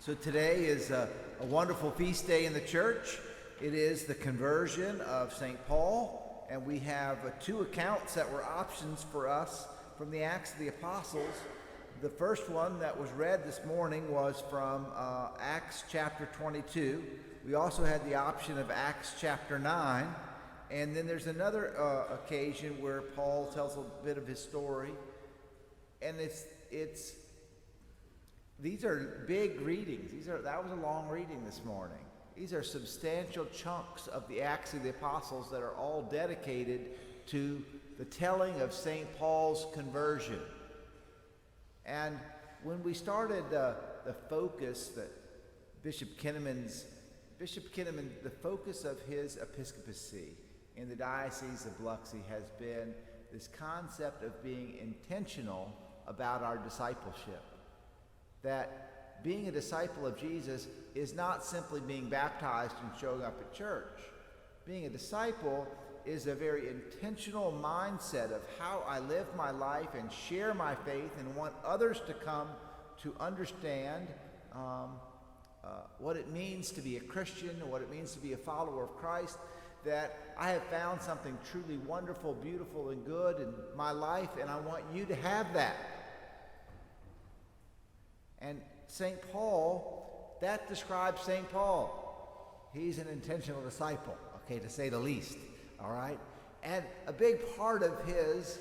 So today is a wonderful feast day in the church. It is the conversion of St. Paul, and we have two accounts that were options for us from the Acts of the Apostles. The first one that was read this morning was from Acts chapter 22. We also had the option of Acts chapter 9, and then there's another occasion where Paul tells a bit of his story, and these are big readings. That was a long reading this morning. These are substantial chunks of the Acts of the Apostles that are all dedicated to the telling of St. Paul's conversion. And when we started the focus that Bishop Kinnaman, the focus of his episcopacy in the Diocese of Biloxi has been this concept of being intentional about our discipleship. That being a disciple of Jesus is not simply being baptized and showing up at church. Being a disciple is a very intentional mindset of how I live my life and share my faith and want others to come to understand what it means to be a Christian, what it means to be a follower of Christ, that I have found something truly wonderful, beautiful, and good in my life, and I want you to have that. And St. Paul, that describes St. Paul. He's an intentional disciple, okay, to say the least, all right? And a big part of his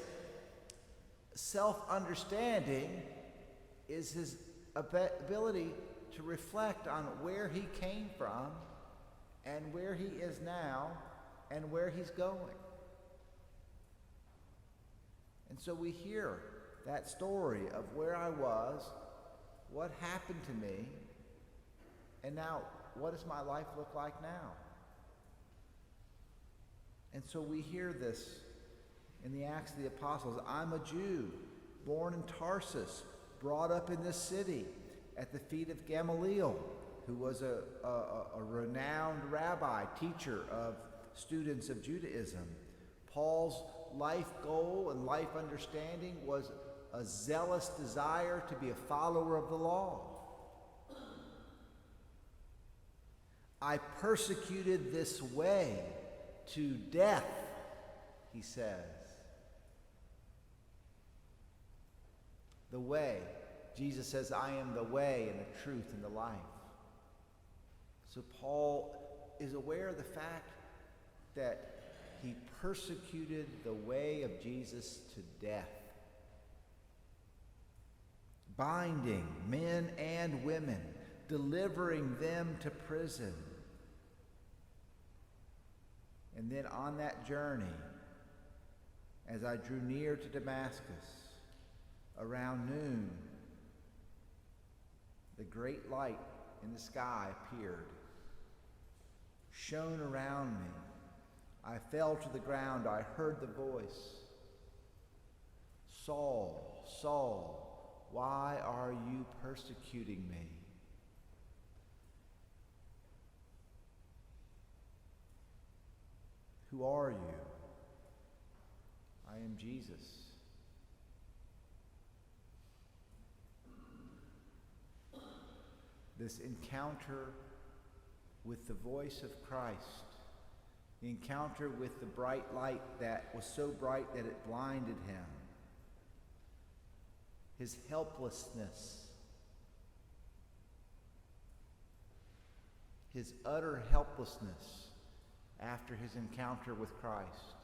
self-understanding is his ability to reflect on where he came from and where he is now and where he's going. And so we hear that story of where I was, what happened to me, and now what does my life look like now? And so we hear this in the Acts of the Apostles. I'm a Jew, born in Tarsus, brought up in this city at the feet of Gamaliel, who was a renowned rabbi, teacher of students of Judaism. Paul's life goal and life understanding was a zealous desire to be a follower of the law. I persecuted this way to death, he says. The way. Jesus says, I am the way and the truth and the life. So Paul is aware of the fact that he persecuted the way of Jesus to death, binding men and women, delivering them to prison. And then on that journey, as I drew near to Damascus, around noon, the great light in the sky appeared, shone around me. I fell to the ground. I heard the voice, Saul, Saul, why are you persecuting me? Who are you? I am Jesus. This encounter with the voice of Christ, the encounter with the bright light that was so bright that it blinded him, his helplessness, his utter helplessness after his encounter with Christ.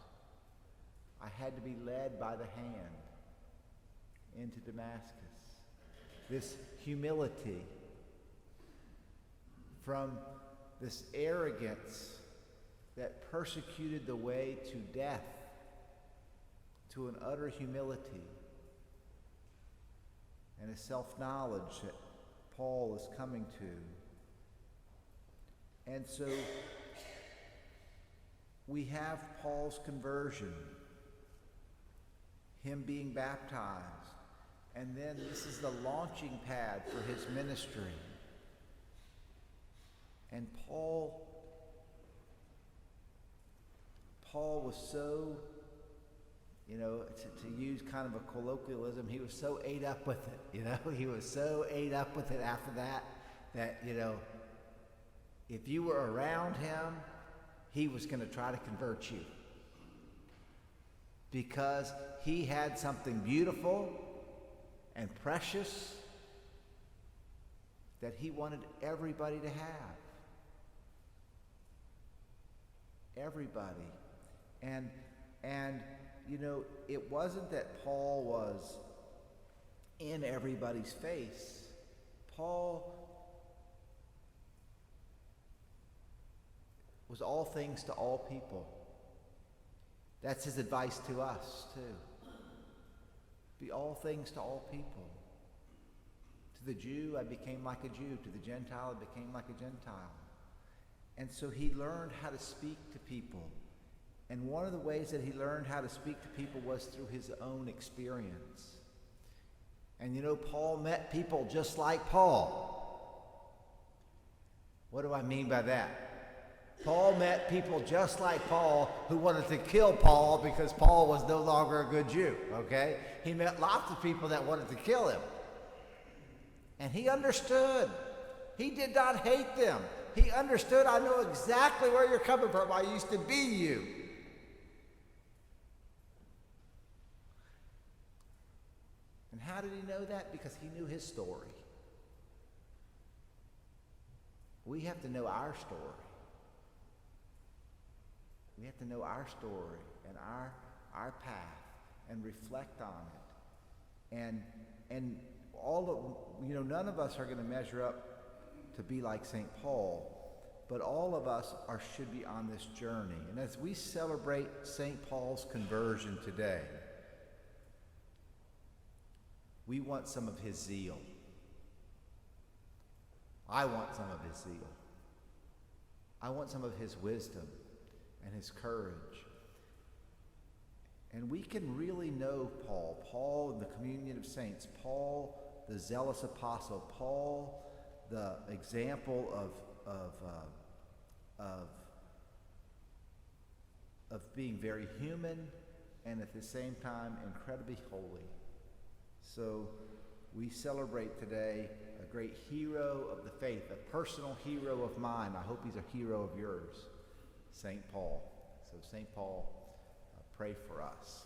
I had to be led by the hand into Damascus. This humility from this arrogance that persecuted the way to death to an utter humility and a self-knowledge that Paul is coming to. And so we have Paul's conversion, him being baptized, and then this is the launching pad for his ministry. And Paul was so, to use kind of a colloquialism, he was so ate up with it, he was so ate up with it after that that, if you were around him, he was going to try to convert you. Because he had something beautiful and precious that he wanted everybody to have. Everybody. And it wasn't that Paul was in everybody's face. Paul was all things to all people. That's his advice to us, too. Be all things to all people. To the Jew, I became like a Jew. To the Gentile, I became like a Gentile. And so he learned how to speak to people. And one of the ways that he learned how to speak to people was through his own experience. And Paul met people just like Paul. What do I mean by that? Paul met people just like Paul who wanted to kill Paul because Paul was no longer a good Jew, okay? He met lots of people that wanted to kill him. And he understood. He did not hate them. He understood, I know exactly where you're coming from. I used to be you. And how did he know that? Because he knew his story. We have to know our story. We have to know our story and our path and reflect on it. And all of, none of us are going to measure up to be like St. Paul, but all of us should be on this journey. And as we celebrate St. Paul's conversion today, we want some of his zeal. I want some of his zeal. I want some of his wisdom and his courage. And we can really know Paul in the communion of saints, Paul the zealous apostle, Paul the example of being very human and at the same time incredibly holy. So we celebrate today a great hero of the faith, a personal hero of mine. I hope he's a hero of yours, St. Paul. So St. Paul, pray for us.